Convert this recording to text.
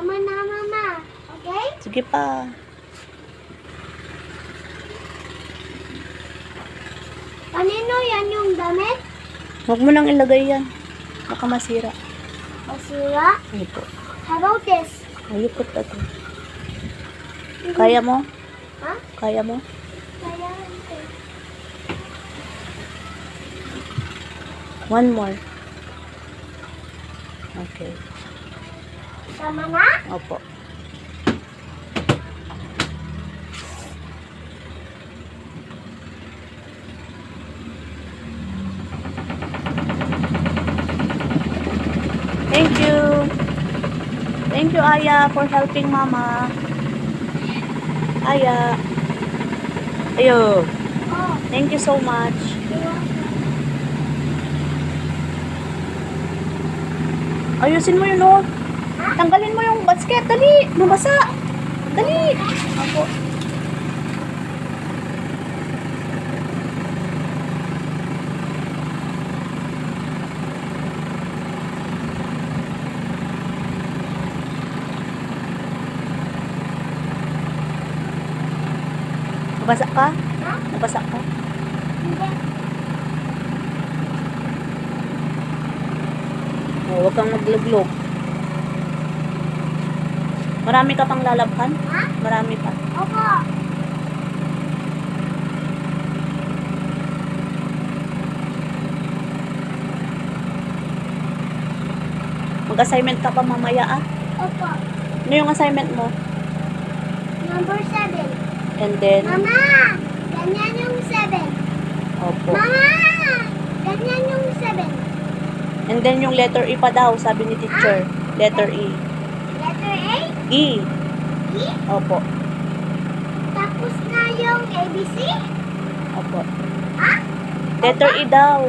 Sama na, Mama. Okay? Sige pa. Kanino yan yung damit? Huwag mo nang ilagay yan. Baka masira. Basura? Ito. How about this? Ayupot na to. Kaya mo? Ha? Kaya mo? Kaya ito. One more. Okay. Sama na? Opo. Thank you. Thank you, Aya, for helping Mama. Aya. Ayo. Oh. Thank you so much. Ayusin mo yun, oh. Tanggalin mo yung basket. Dali. Mabasa. Dali. Ako. Mabasa ka? Ha? Mabasa ka? Hindi. Oh, huwag kang magluglog. Marami ka pang lalabhan? Ha? Marami pa. Opo. Mag-assignment ka pa mamaya, ah. Opo. Ano yung assignment mo? Number 7. And then, Mama! Ganyan yung 7. opo. Mama! Ganyan yung 7. And then yung letter E pa daw, sabi ni teacher. Letter E. Letter A? E. E? Opo. Tapos na yung ABC? Opo. Ha? Letter E daw.